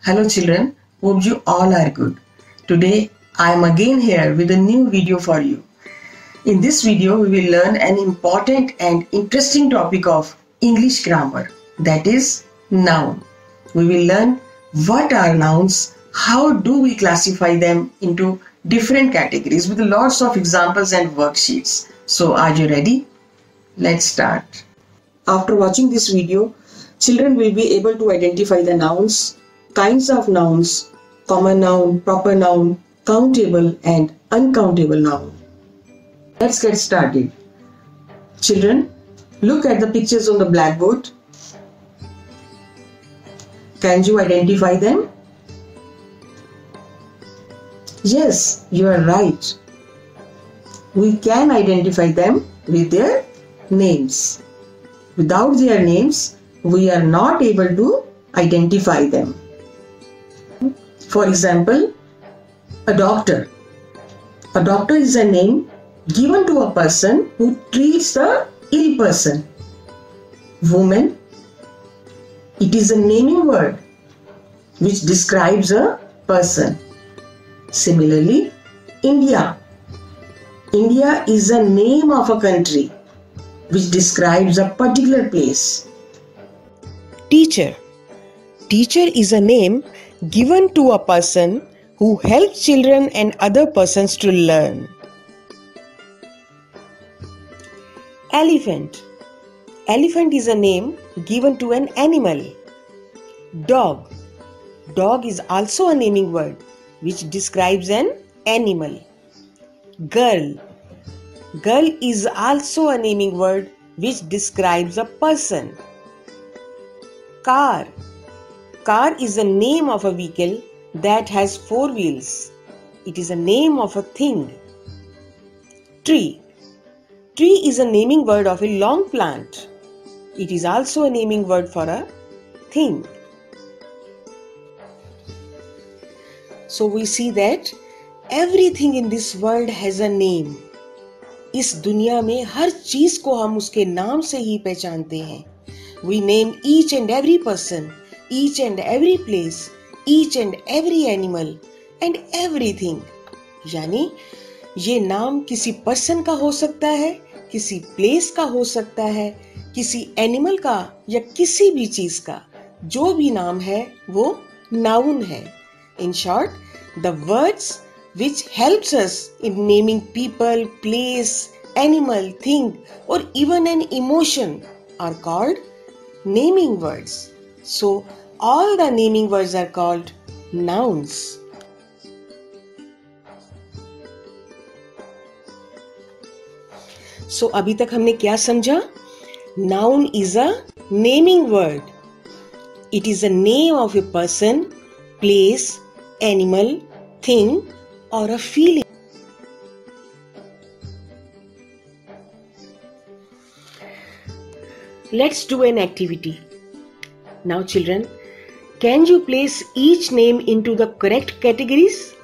Hello children, hope you all are good. Today I am again here with a new video for you. In this video we will learn an important and interesting topic of English grammar, that is noun. We will learn what are nouns, how do we classify them into different categories with lots of examples and worksheets. So are you ready? Let's start. After watching this video, children will be able to identify the nouns, kinds of nouns, common noun, proper noun, countable and uncountable noun. Let's get started. Children, look at the pictures on the blackboard. Can you identify them? Yes, you are right. We can identify them with their names. Without their names, we are not able to identify them. For example, a doctor. A doctor is a name given to a person who treats the ill person. Woman. It is a naming word which describes a person. Similarly, India. India is a name of a country which describes a particular place. Teacher. Teacher is a name given to a person who helps children and other persons to learn. Elephant. Elephant is a name given to an animal. Dog. Dog is also a naming word which describes an animal. Girl. Girl is also a naming word which describes a person. Car. Car is the name of a vehicle that has 4 wheels. It is a name of a thing. Tree. Tree is a naming word of a long plant. It is also a naming word for a thing. So we see that everything in this world has a name. इस दुनिया में हर चीज को हम उसके नाम से ही पहचानते हैं. We name each and every person, each and every place, each and every animal and everything. यानी ये नाम किसी पर्सन का हो सकता है, किसी प्लेस का हो सकता है, किसी एनिमल का या किसी भी चीज का. जो भी नाम है वो नाउन है. In short, the words which helps us in naming people, place, animal, thing or even an emotion are called naming words. So all the naming words are called nouns. So अभी तक हमने क्या समझा? Noun is a naming word. It is a name of a person, place, animal, thing or a feeling. Let's do an activity. Now children, can you place each name into the correct categories?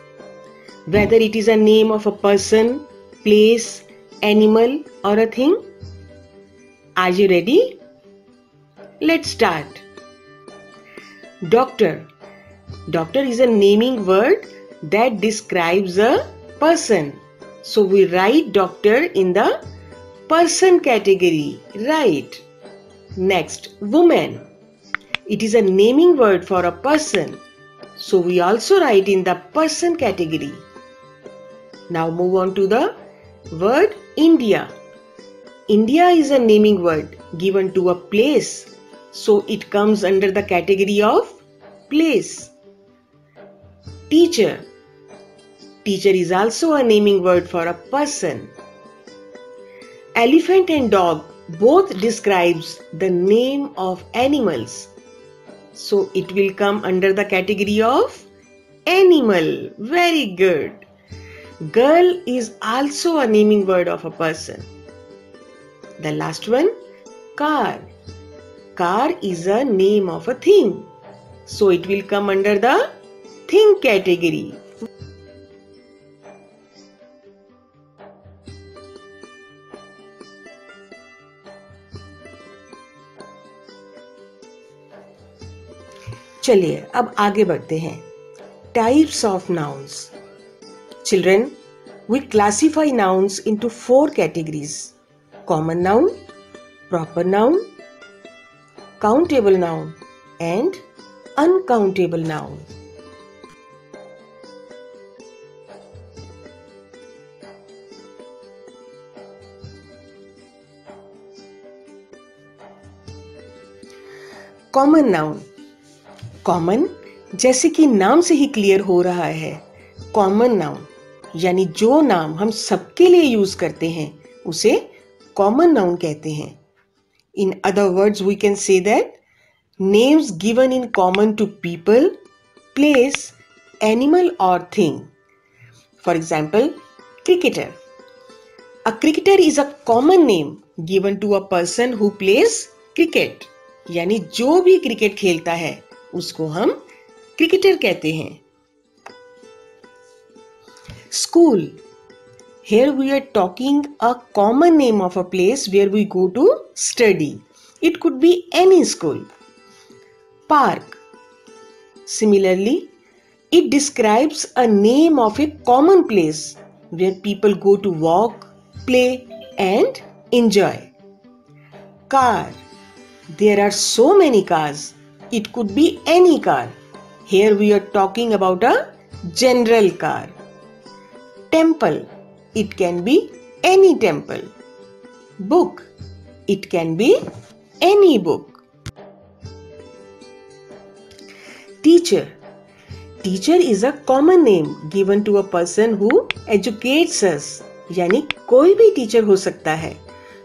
Whether it is a name of a person, place, animal or a thing? Are you ready? Let's start. Doctor. Doctor is a naming word that describes a person. So we write doctor in the person category. Right. Next, woman. It is a naming word for a person. So we also write in the person category. Now move on to the word India. India is a naming word given to a place. So it comes under the category of place. Teacher. Teacher is also a naming word for a person. Elephant and dog both describes the name of animals. So it will come under the category of animal. Very good. Girl is also a naming word of a person. The last one, car. Car is a name of a thing. So it will come under the thing category. चलिए अब आगे बढ़ते हैं। Types of nouns. Children, we classify nouns into 4 categories: common noun, proper noun, countable noun, and uncountable noun. Common noun. Common जैसे कि नाम से ही clear हो रहा है, कॉमन नाउन यानी जो नाम हम सबके लिए यूज करते हैं उसे कॉमन नाउन कहते हैं। In other words we can say that names given in common to people, place, animal और thing. For example, cricketer. A cricketer is a common name given to a person who plays cricket, यानी जो भी cricket खेलता है उसको हम cricketer कहते हैं। School. Here we are talking a common name of a place where we go to study. It could be any school. Park. Similarly, it describes a name of a common place where people go to walk, play, and enjoy. Car. There are so many cars. It could be any car. Here we are talking about a general car. Temple. It can be any temple. Book. It can be any book. Teacher. Teacher is a common name given to a person who educates us. यानी कोई भी teacher हो सकता है,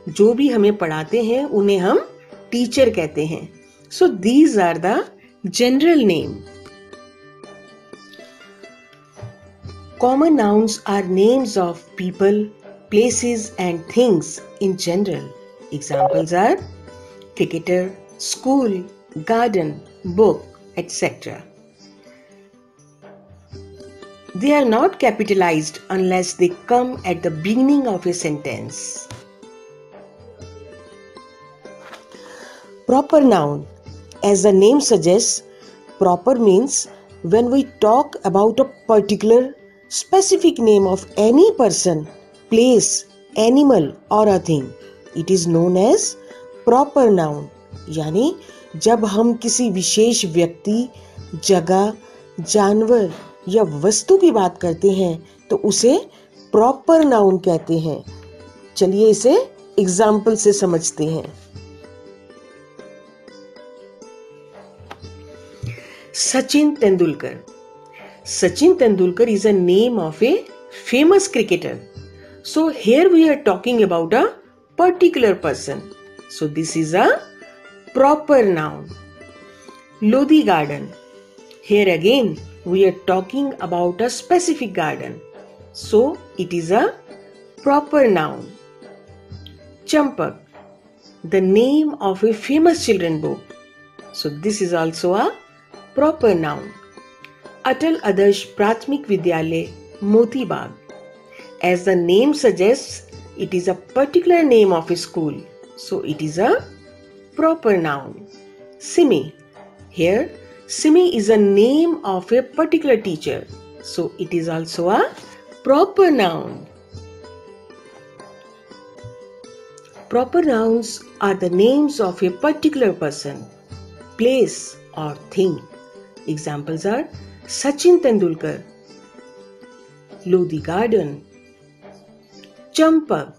जो भी हमें पढ़ाते हैं उन्हें हम टीचर कहते हैं। So these are the general name. Common nouns are names of people, places and things in general. Examples are cricketer, school, garden, book, etc. They are not capitalized unless they come at the beginning of a sentence. Proper noun. As the name suggests, proper means when we talk about a particular specific name of any person, place, animal or a thing, it is known as proper noun. यानी जब हम किसी विशेष व्यक्ति, जगह, जानवर या वस्तु की बात करते हैं तो उसे प्रॉपर नाउन कहते हैं। चलिए इसे एग्जाम्पल से समझते हैं। Sachin Tendulkar. Sachin Tendulkar is a name of a famous cricketer. So here we are talking about a particular person. So this is a proper noun. Lodi Garden. Here again we are talking about a specific garden. So it is a proper noun. Champak. The name of a famous children book. So this is also a proper noun. Atal Adarsh Prathmik Vidyalay, Moti Bagh. As the name suggests, it is a particular name of a school, so it is a proper noun. Simi. Here, Simi is a name of a particular teacher, so it is also a proper noun. Proper nouns are the names of a particular person, place or thing. Examples are Sachin Tendulkar, Lodi Garden, Champak,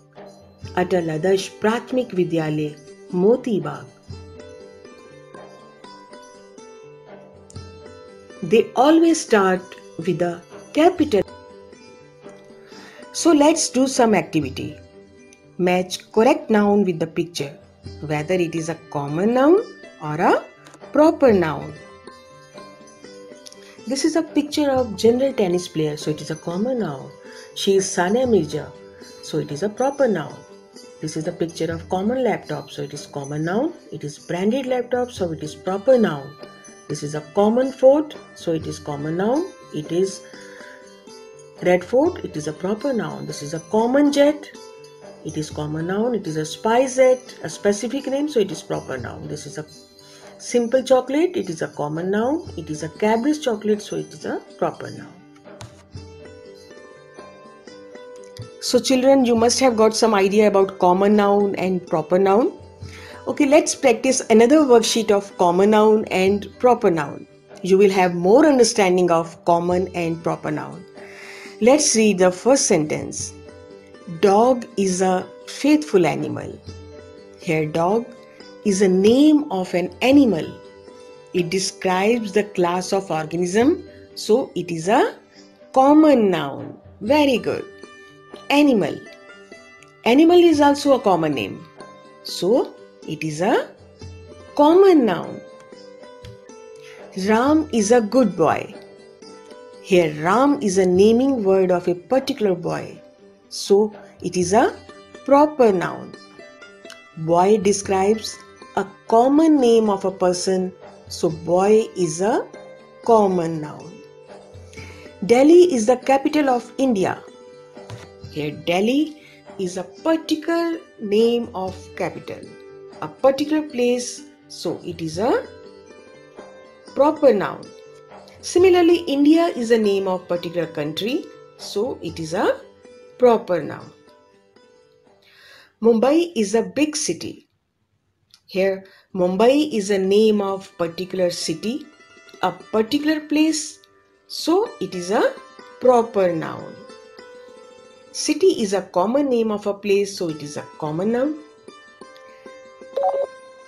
Atal Adarsh Prathmik Vidyalay, Moti Bagh. They always start with a capital. So let's do some activity. Match correct noun with the picture, whether it is a common noun or a proper noun. This is a picture of general tennis player, so it is a common noun. She is Sania Mirza, so it is a proper noun. This is the picture of common laptop, so it is common noun. It is branded laptop, so it is proper noun. This is a common fort, so it is common noun. It is red fort, it is a proper noun. This is a common jet, it is common noun. It is a spy jet, a specific name, so it is proper noun. This is a Simple chocolate, it is a common noun. It is a Cadbury's chocolate, so it is a proper noun. So children, you must have got some idea about common noun and proper noun. Okay, let's practice another worksheet of common noun and proper noun. You will have more understanding of common and proper noun. Let's read the first sentence. Dog is a faithful animal. Here, dog is a name of an animal. It describes the class of organism, so it is a common noun. Very good. Animal. Animal is also a common name, so it is a common noun. Ram is a good boy. Here, Ram is a naming word of a particular boy, so it is a proper noun. Boy describes a common name of a person, so boy is a common noun. Delhi is the capital of India. Here, Delhi is a particular name of capital, a particular place, so it is a proper noun. Similarly, India is a name of particular country, so it is a proper noun. Mumbai is a big city. Here, Mumbai is a name of particular city, a particular place, so it is a proper noun. City is a common name of a place, so it is a common noun.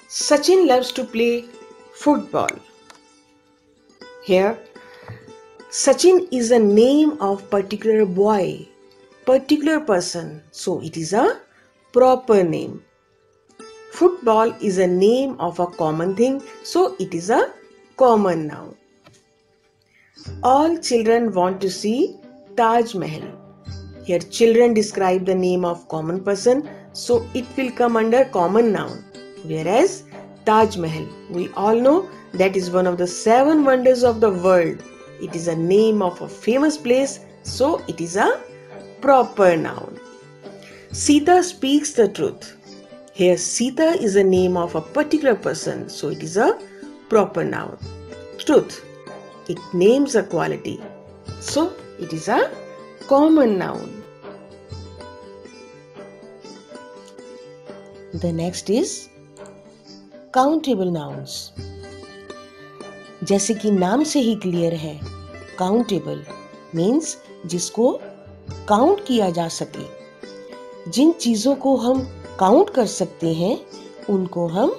Sachin loves to play football. Here, Sachin is a name of particular boy, particular person, so it is a proper name. Football is a name of a common thing, so it is a common noun. All children want to see Taj Mahal. Here, children describe the name of common person, so it will come under common noun. Whereas Taj Mahal, we all know that is one of the 7 wonders of the world. It is a name of a famous place, so it is a proper noun. Sita speaks the truth. Here, Sita is a name of a particular person, so it is a proper noun. Truth, it names a quality, so it is a common noun. The next is countable nouns. जैसे कि नाम से ही clear है, countable means जिसको count किया जा सके. जिन चीजों को हम काउंट कर सकते हैं उनको हम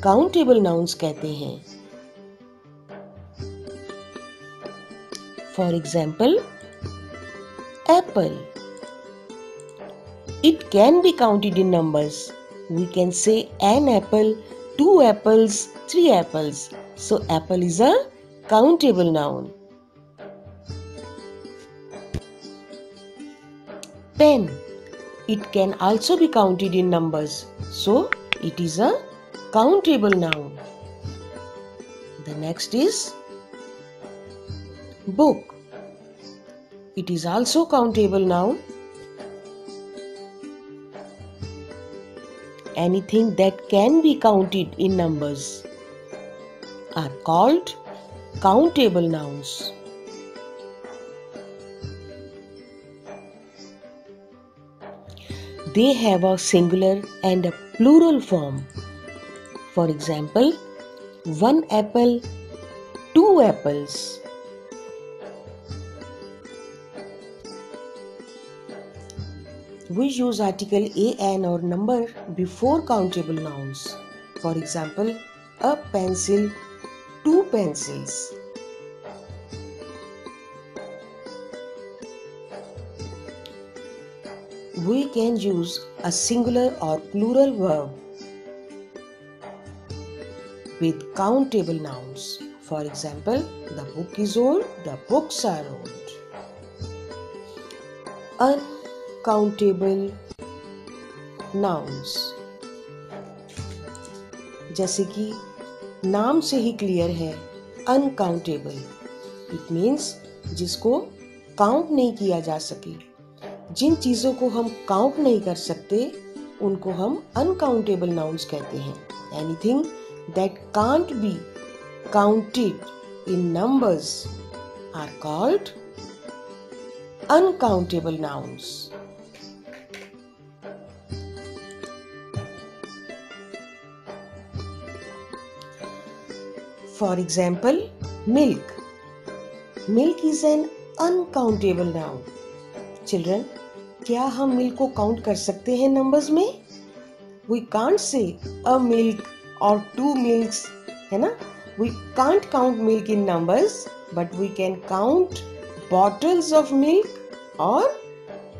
काउंटेबल नाउन्स कहते हैं. For example, Apple. It can be counted in numbers. We can say an apple, 2 apples, 3 apples. So apple is a countable noun. Pen. It can also be counted in numbers. So it is a countable noun. The next is book. It is also countable noun. Anything that can be counted in numbers are called countable nouns. They have a singular and a plural form. For example, 1 apple, 2 apples. We use article an or number before countable nouns. For example, a pencil, 2 pencils. We can use a singular or plural verb with countable nouns. For example, the book is old, the books are old. Uncountable nouns. जैसे कि नाम से ही clear है, uncountable. It means जिसको count नहीं किया जा सके. जिन चीज़ों को हम काउंट नहीं कर सकते उनको हम अनकाउंटेबल नाउन्स कहते हैं. Anything that can't be counted in numbers are called uncountable nouns. For example, milk. Milk is an uncountable noun. Children, क्या हम मिल्क को काउंट कर सकते हैं नंबर्स में? We can't say a milk or two milks, है ना? We can't count milk in numbers, but we can count bottles of milk or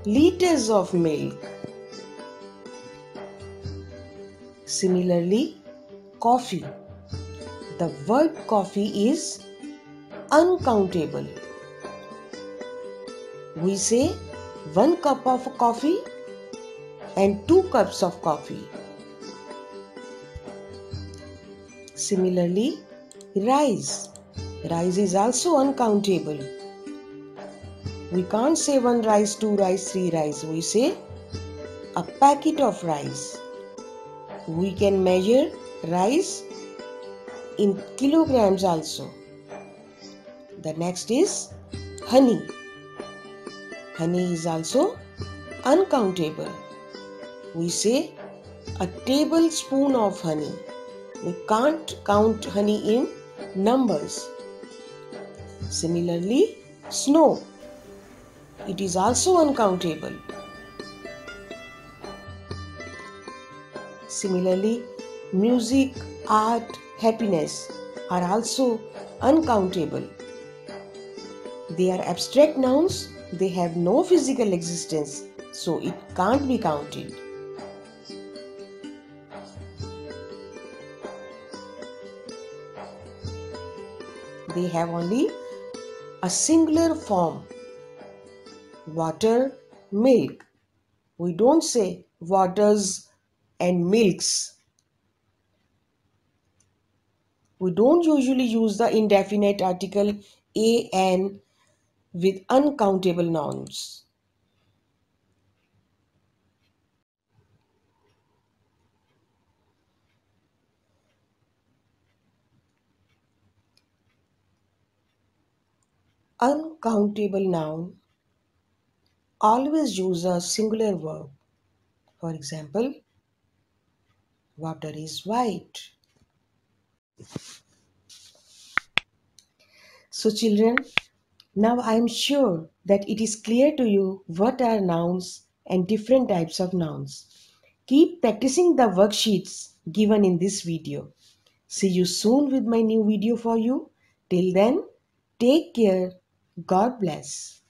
liters of milk. Similarly, coffee. The word coffee is uncountable. We say 1 cup of coffee and 2 cups of coffee. Similarly, rice. Rice is also uncountable. We can't say 1 rice, 2 rice, 3 rice. We say a packet of rice. We can measure rice in kilograms also. The next is honey. Honey is also uncountable. We say a tablespoon of honey. We can't count honey in numbers. Similarly, snow. It is also uncountable. Similarly, music, art, happiness are also uncountable. They are abstract nouns. They have no physical existence, so it can't be counted. They have only a singular form. Water, milk. We don't say waters and milks. We don't usually use the indefinite article an with uncountable nouns. Uncountable noun always use a singular verb. For example, water is white. So children, now I am sure that it is clear to you what are nouns and different types of nouns. Keep practicing the worksheets given in this video. See you soon with my new video for you. Till then, take care. God bless.